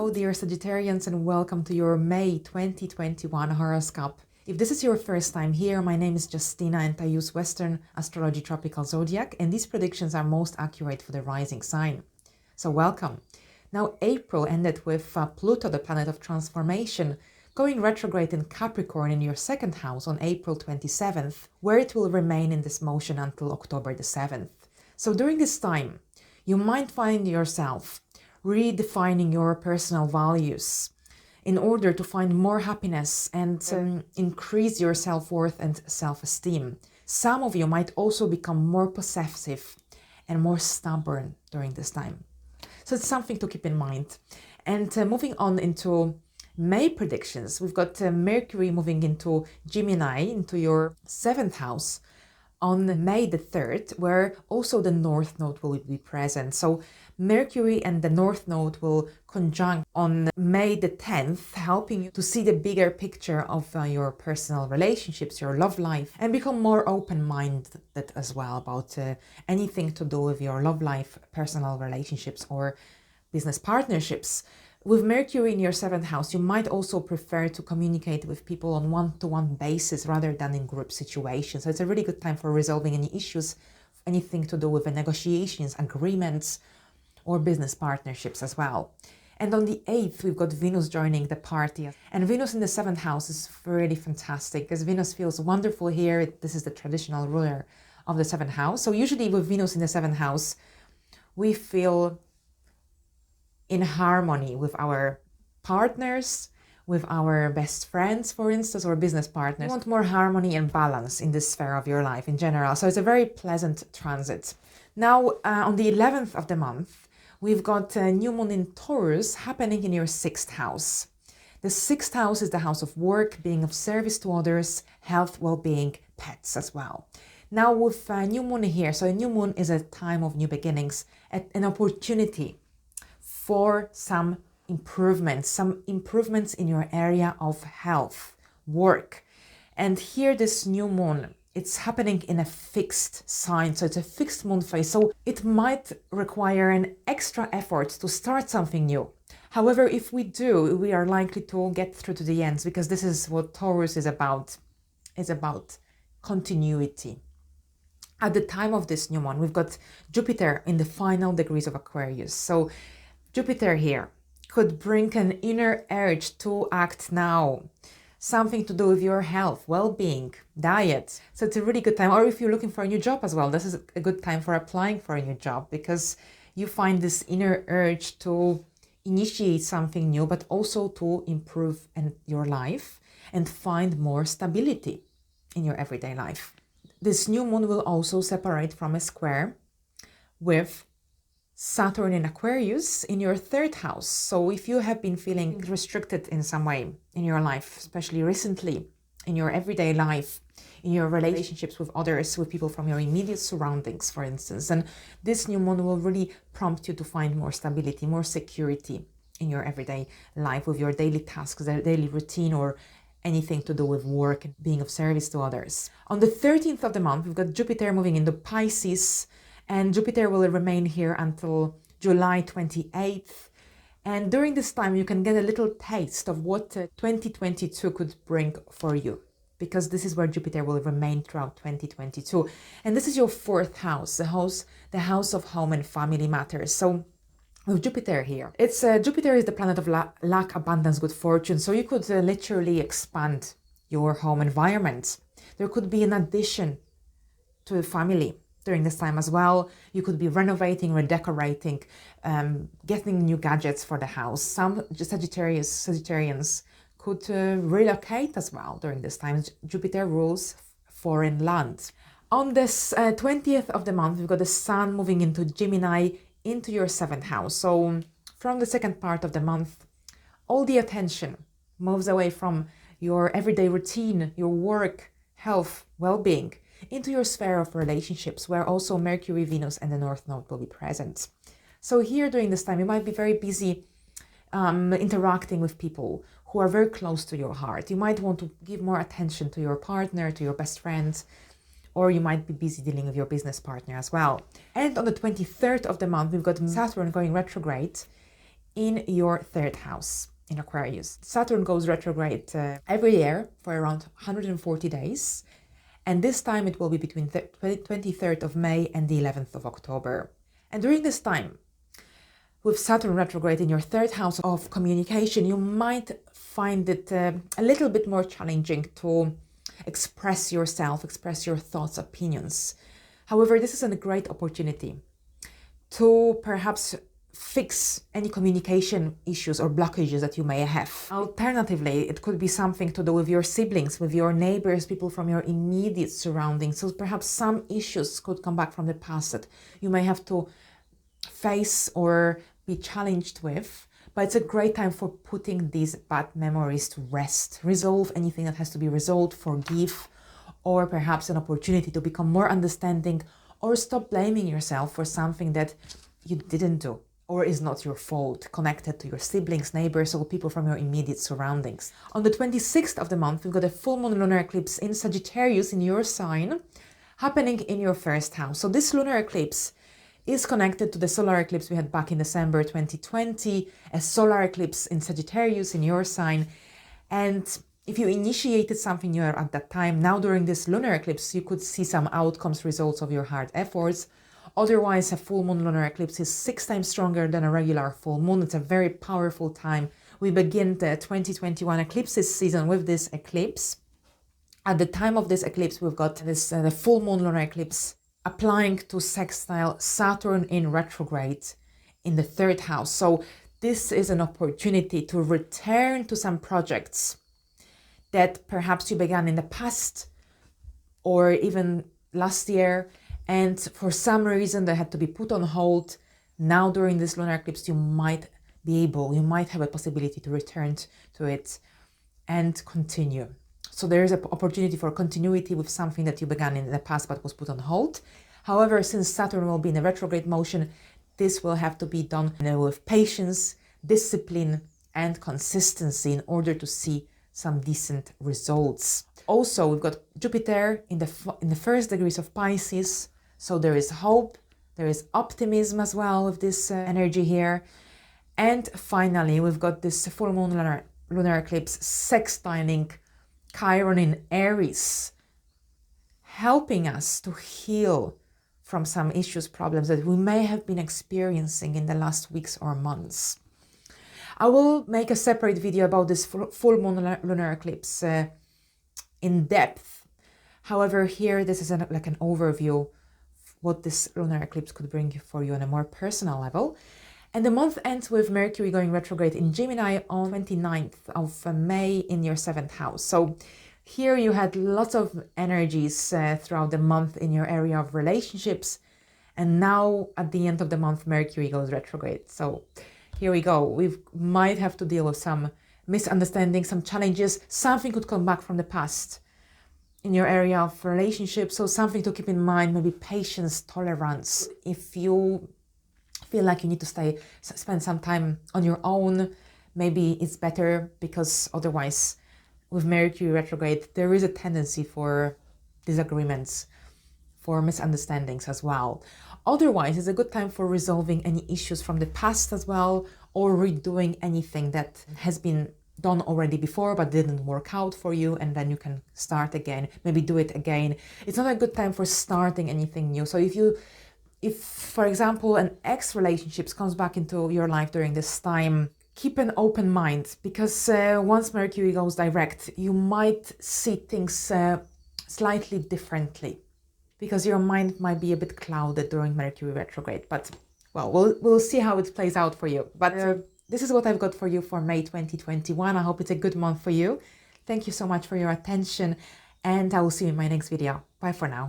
Hello dear Sagittarians, and welcome to your May 2021 horoscope. If this is your first time here, my name is Justina and I use Western Astrology Tropical Zodiac, and these predictions are most accurate for the rising sign. So welcome. Now April ended with Pluto, the planet of transformation, going retrograde in Capricorn in your second house on April 27th, where it will remain in this motion until October the 7th. So during this time, you might find yourself redefining your personal values in order to find more happiness and increase your self-worth and self-esteem. Some of you might also become more possessive and more stubborn during this time. So it's something to keep in mind. And moving on into May predictions, we've got Mercury moving into Gemini, into your 7th house on May the 3rd, where also the North Node will be present. So Mercury and the North Node will conjunct on May the 10th, helping you to see the bigger picture of your personal relationships, your love life, and become more open-minded as well about anything to do with your love life, personal relationships, or business partnerships. With Mercury in your 7th house, you might also prefer to communicate with people on one-to-one basis rather than in group situations. So it's a really good time for resolving any issues, anything to do with the negotiations, agreements, or business partnerships as well. And on the 8th, we've got Venus joining the party. And Venus in the 7th house is really fantastic because Venus feels wonderful here. This is the traditional ruler of the 7th house. So usually with Venus in the 7th house, we feel in harmony with our partners, with our best friends, for instance, or business partners. You want more harmony and balance in this sphere of your life in general. So it's a very pleasant transit. Now, on the 11th of the month, we've got a new moon in Taurus happening in your 6th house. The 6th house is the house of work, being of service to others, health, well-being, pets as well. Now with a new moon here, so a new moon is a time of new beginnings, an opportunity for some improvements in your area of health, work. And here this new moon, it's happening in a fixed sign, so it's a fixed moon phase, so it might require an extra effort to start something new. However, if we do, we are likely to get through to the ends, because this is what Taurus is about. It's about continuity. At the time of this new moon, we've got Jupiter in the final degrees of Aquarius. So Jupiter here could bring an inner urge to act now, something to do with your health, well-being, diet. So it's a really good time. Or if you're looking for a new job as well, this is a good time for applying for a new job, because you find this inner urge to initiate something new, but also to improve your life and find more stability in your everyday life. This new moon will also separate from a square with Saturn in Aquarius in your 3rd house. So if you have been feeling restricted in some way in your life, especially recently, in your everyday life, in your relationships with others, with people from your immediate surroundings, for instance, then this new moon will really prompt you to find more stability, more security in your everyday life with your daily tasks, their daily routine, or anything to do with work and being of service to others. On the 13th of the month, we've got Jupiter moving into Pisces, and Jupiter will remain here until July 28th. And during this time, you can get a little taste of what 2022 could bring for you, because this is where Jupiter will remain throughout 2022. And this is your 4th house, the house of home and family matters. So with Jupiter here, Jupiter is the planet of luck, abundance, good fortune. So you could literally expand your home environment. There could be an addition to a family during this time as well. You could be renovating, redecorating, getting new gadgets for the house. Some Sagittarians could relocate as well during this time. Jupiter rules foreign land. On this 20th of the month, we've got the Sun moving into Gemini, into your 7th house. So from the second part of the month, all the attention moves away from your everyday routine, your work, health, well-being, into your sphere of relationships, where also Mercury, Venus, and the North Node will be present. So here during this time, you might be very busy interacting with people who are very close to your heart. You might want to give more attention to your partner, to your best friends, or you might be busy dealing with your business partner as well. And on the 23rd of the month, we've got Saturn going retrograde in your third house in Aquarius. Saturn goes retrograde every year for around 140 days. And this time it will be between the 23rd of May and the 11th of October. And during this time, with Saturn retrograde in your third house of communication, you might find it a little bit more challenging to express yourself, express your thoughts, opinions. However, this is a great opportunity to perhaps fix any communication issues or blockages that you may have. Alternatively, it could be something to do with your siblings, with your neighbors, people from your immediate surroundings. So perhaps some issues could come back from the past that you may have to face or be challenged with. But it's a great time for putting these bad memories to rest, resolve anything that has to be resolved, forgive, or perhaps an opportunity to become more understanding or stop blaming yourself for something that you didn't do or is not your fault, connected to your siblings, neighbors, or people from your immediate surroundings. On the 26th of the month, we've got a full moon lunar eclipse in Sagittarius in your sign, happening in your first house. So this lunar eclipse is connected to the solar eclipse we had back in December 2020, a solar eclipse in Sagittarius in your sign. And if you initiated something new at that time, now during this lunar eclipse, you could see some outcomes, results of your hard efforts. Otherwise, a full moon lunar eclipse is 6 times stronger than a regular full moon. It's a very powerful time. We begin the 2021 eclipses season with this eclipse. At the time of this eclipse, we've got this the full moon lunar eclipse applying to sextile Saturn in retrograde in the third house. So this is an opportunity to return to some projects that perhaps you began in the past or even last year, and for some reason they had to be put on hold. Now during this lunar eclipse, you might have a possibility to return to it and continue. So there is an opportunity for continuity with something that you began in the past but was put on hold. However, since Saturn will be in a retrograde motion, this will have to be done with patience, discipline, and consistency in order to see some decent results. Also, we've got Jupiter in the first degrees of Pisces, so there is hope, there is optimism as well with this energy here. And finally, we've got this full moon lunar eclipse sextiling Chiron in Aries, helping us to heal from some issues, problems that we may have been experiencing in the last weeks or months. I will make a separate video about this full moon lunar eclipse in depth. However, here this is like an overview of what this lunar eclipse could bring for you on a more personal level. And the month ends with Mercury going retrograde in Gemini on 29th of May in your 7th house. So here you had lots of energies throughout the month in your area of relationships. And now at the end of the month, Mercury goes retrograde. So here we go. We might have to deal with some misunderstandings, some challenges. Something could come back from the past in your area of relationships. So something to keep in mind, maybe patience, tolerance. If you feel like you need to spend some time on your own, maybe it's better, because otherwise with Mercury retrograde, there is a tendency for disagreements, for misunderstandings as well. Otherwise, it's a good time for resolving any issues from the past as well, or redoing anything that has been done already before but didn't work out for you, and then you can start again, maybe do it again. It's not a good time for starting anything new. So if for example, an ex-relationship comes back into your life during this time, keep an open mind, because once Mercury goes direct, you might see things slightly differently, because your mind might be a bit clouded during Mercury retrograde. But well, we'll see how it plays out for you. But this is what I've got for you for May 2021. I hope it's a good month for you. Thank you so much for your attention, and I will see you in my next video. Bye for now.